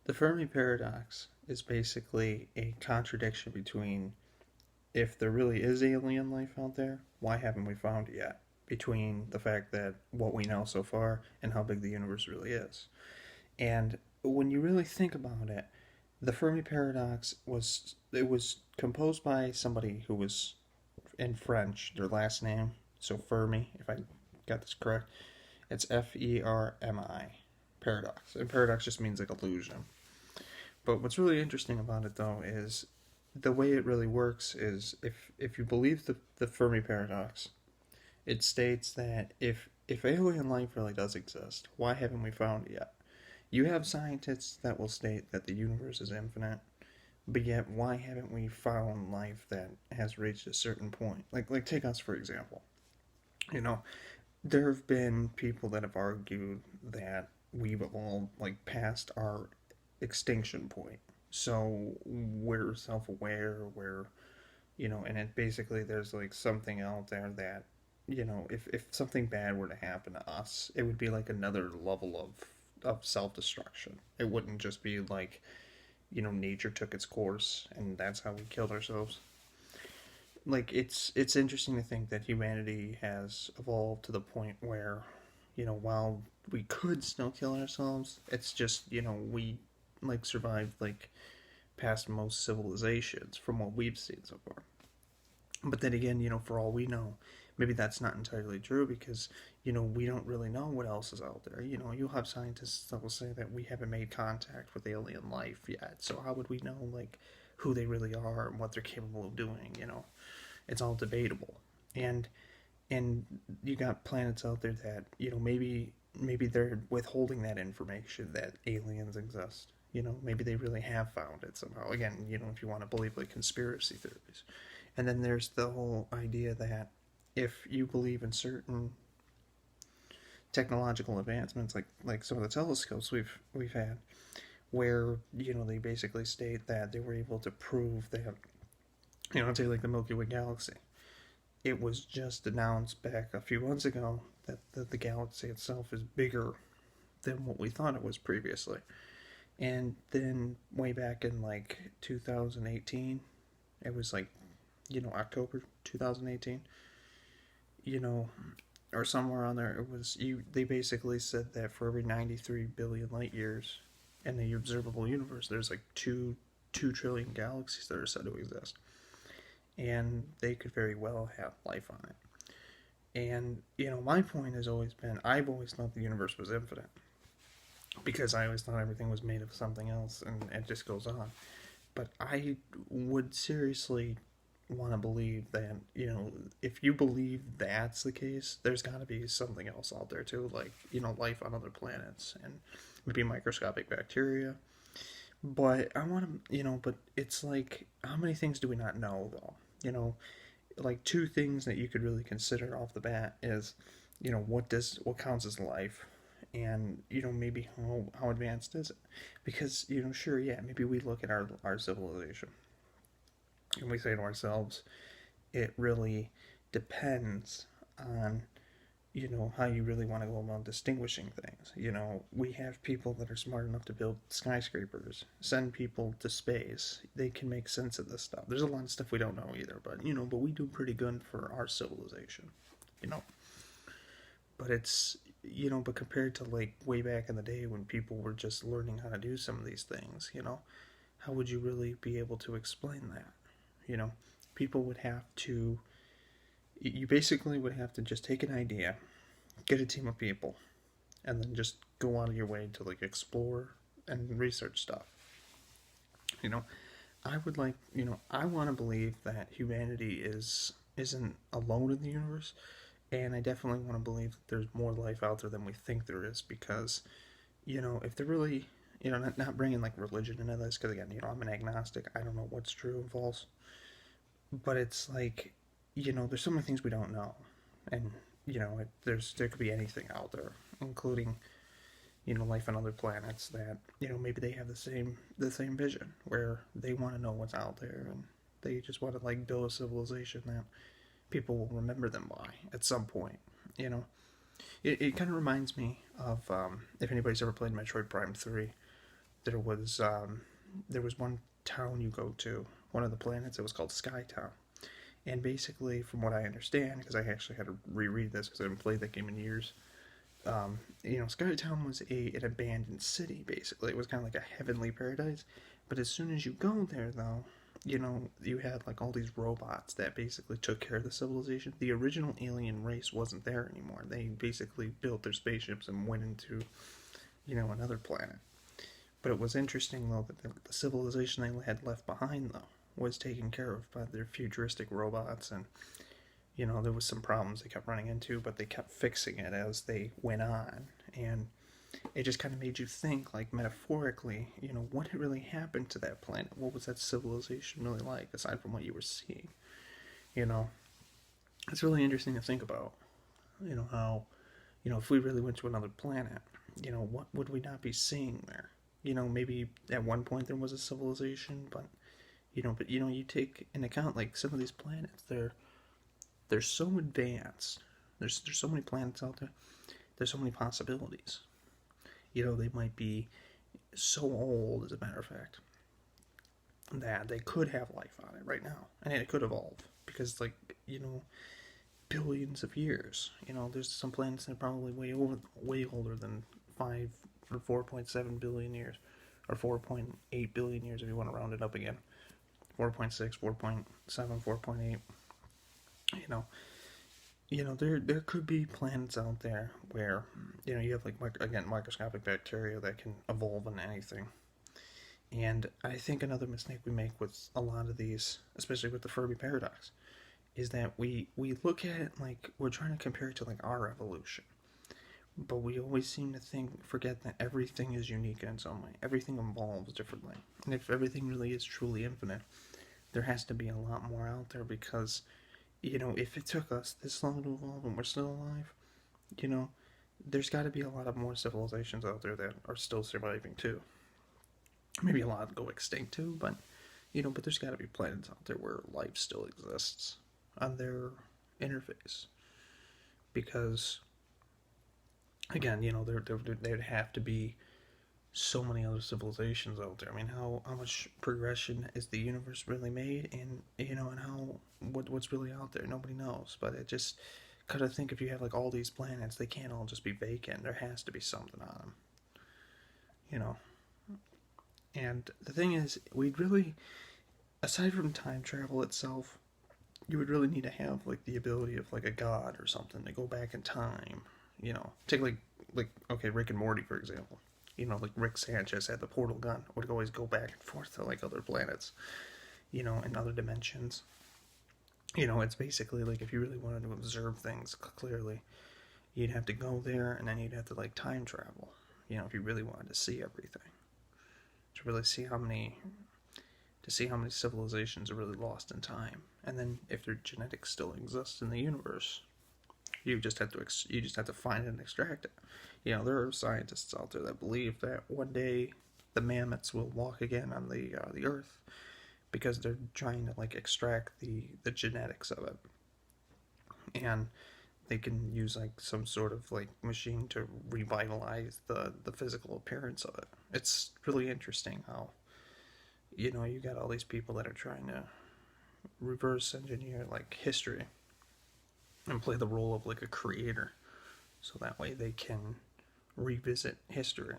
The Fermi paradox is basically a contradiction between if there really is alien life out there, why haven't we found it yet? Between the fact that what we know so far and how big the universe really is. And when you really think about it, the Fermi paradox was composed by somebody who was in French, their last name, so Fermi, if I got this correct, it's Fermi, paradox. And paradox just means like illusion. But what's really interesting about it though is the way it really works is if you believe the Fermi paradox, it states that if alien life really does exist, why haven't we found it yet? You have scientists that will state that the universe is infinite, but yet why haven't we found life that has reached a certain point? Like take us for example. You know, there have been people that have argued that we've evolved like past our extinction point. So we're self-aware, and it basically there's like something out there that, if something bad were to happen to us, it would be like another level of self-destruction. It wouldn't just be like, nature took its course and that's how we killed ourselves. Like it's interesting to think that humanity has evolved to the point where, while we could still kill ourselves, it's just, we like survived like past most civilizations from what we've seen so far. But then again, for all we know, maybe that's not entirely true because, we don't really know what else is out there. You'll have scientists that will say that we haven't made contact with alien life yet. So how would we know, like, who they really are and what they're capable of doing? It's all debatable. And and you got planets out there that, maybe they're withholding that information that aliens exist. Maybe they really have found it somehow. Again, if you want to believe like conspiracy theories. And then there's the whole idea that if you believe in certain technological advancements, like some of the telescopes we've had, where they basically state that they were able to prove that, say like the Milky Way galaxy, it was just announced back a few months ago that the galaxy itself is bigger than what we thought it was previously. And then way back in like 2018, it was like, October 2018, you know, or somewhere on there, it was they basically said that for every 93 billion light years in the observable universe, there's like 2 trillion galaxies that are said to exist. And they could very well have life on it. And, my point has always been I've always thought the universe was infinite because I always thought everything was made of something else and it just goes on. But I would seriously want to believe that, if you believe that's the case, there's got to be something else out there too, like, life on other planets and maybe microscopic bacteria. But I want to, but it's like, how many things do we not know though? Like two things that you could really consider off the bat is, what counts as life, and maybe how advanced is it? Because sure, yeah, maybe we look at our civilization and we say to ourselves, it really depends on how you really want to go about distinguishing things. We have people that are smart enough to build skyscrapers, send people to space. They can make sense of this stuff. There's a lot of stuff we don't know either, but we do pretty good for our civilization. you know but it's but compared to like way back in the day when people were just learning how to do some of these things, how would you really be able to explain that? People would have to you basically would have to just take an idea, get a team of people, and then just go out of your way to like explore and research stuff. You know, I would like, I want to believe that humanity isn't alone in the universe, and I definitely want to believe that there's more life out there than we think there is because, if they're really, not bringing like religion into this, because again, I'm an agnostic. I don't know what's true and false, but it's like, there's so many things we don't know, and there could be anything out there, including life on other planets that maybe they have the same vision where they want to know what's out there and they just want to like build a civilization that people will remember them by at some point. It kind of reminds me of if anybody's ever played Metroid Prime 3, there was one town you go to, one of the planets. It was called Sky Town, and basically, from what I understand, because I actually had to reread this because I haven't played that game in years. Sky Town was an abandoned city. Basically, it was kind of like a heavenly paradise. But as soon as you go there, though, you had like all these robots that basically took care of the civilization. The original alien race wasn't there anymore. They basically built their spaceships and went into, another planet. But it was interesting, though, that the civilization they had left behind, though, was taken care of by their futuristic robots. And, there was some problems they kept running into, but they kept fixing it as they went on. And it just kind of made you think, like, metaphorically, what had really happened to that planet? What was that civilization really like, aside from what you were seeing? It's really interesting to think about, how, if we really went to another planet, what would we not be seeing there? Maybe at one point there was a civilization, but you take into account, like, some of these planets, they're so advanced. There's so many planets out there. There's so many possibilities. They might be so old, as a matter of fact, that they could have life on it right now, and it could evolve because, like, billions of years. There's some planets that are probably way older than 5 or 4.7 billion years, or 4.8 billion years if you want to round it up again. 4.6, 4.7, 4.8. There could be planets out there where, you have, like, microscopic bacteria that can evolve into anything. And I think another mistake we make with a lot of these, especially with the Fermi paradox, is that we look at it like we're trying to compare it to, like, our evolution. But we always seem to forget that everything is unique in its own way. Everything evolves differently. And if everything really is truly infinite, there has to be a lot more out there because, if it took us this long to evolve and we're still alive, there's got to be a lot of more civilizations out there that are still surviving too. Maybe a lot go extinct too, but there's got to be planets out there where life still exists on their interface. Because, again, there'd have to be so many other civilizations out there. I mean, how much progression is the universe really made, and and what's really out there? Nobody knows. But it just kind of think, if you have, like, all these planets, they can't all just be vacant. There has to be something on them. And the thing is, we'd really, aside from time travel itself, you would really need to have, like, the ability of, like, a god or something to go back in time. Take okay, Rick and Morty, for example. Like, Rick Sanchez had the portal gun, would always go back and forth to, like, other planets, in other dimensions. It's basically like, if you really wanted to observe things clearly, you'd have to go there, and then you'd have to, like, time travel, if you really wanted to see everything. To really see how many civilizations are really lost in time. And then, if their genetics still exist in the universe, you just have to find it and extract it. There are scientists out there that believe that one day the mammoths will walk again on the Earth because they're trying to, like, extract the genetics of it, and they can use, like, some sort of, like, machine to revitalize the physical appearance of it. It's really interesting how you got all these people that are trying to reverse engineer, like, history and play the role of, like, a creator, so that way they can revisit history.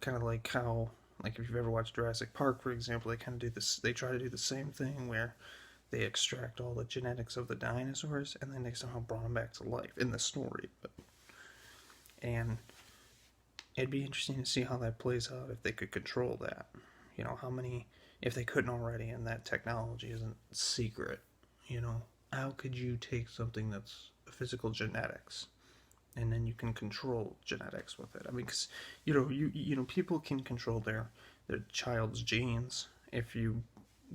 Kind of like how, like, if you've ever watched Jurassic Park, for example, they kind of do this. They try to do the same thing where they extract all the genetics of the dinosaurs and then they somehow brought them back to life in the story. And it'd be interesting to see how that plays out if they could control that. How many, if they couldn't already, and that technology isn't secret. How could you take something that's physical genetics, and then you can control genetics with it? I mean, because people can control their child's genes if you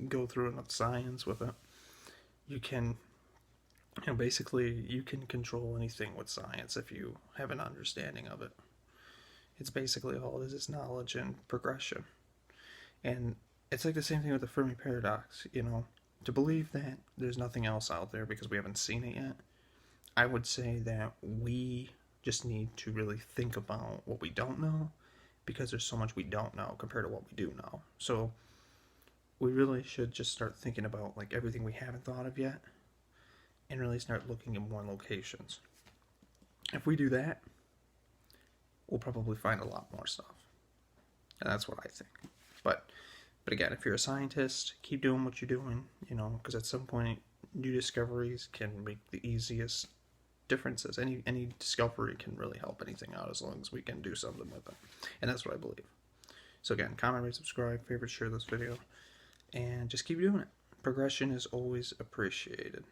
go through enough science with it. You can, basically, you can control anything with science if you have an understanding of it. It's basically all it is knowledge and progression. And it's like the same thing with the Fermi paradox. To believe that there's nothing else out there because we haven't seen it yet, I would say that we just need to really think about what we don't know because there's so much we don't know compared to what we do know. So we really should just start thinking about like everything we haven't thought of yet and really start looking at more locations. If we do that, we'll probably find a lot more stuff. And that's what I think. But again, if you're a scientist, keep doing what you're doing, you know, because at some point new discoveries can make the easiest differences. Any discovery can really help anything out as long as we can do something with it. And that's what I believe. So again, comment, rate, subscribe, favorite, share this video, and just keep doing it. Progression is always appreciated.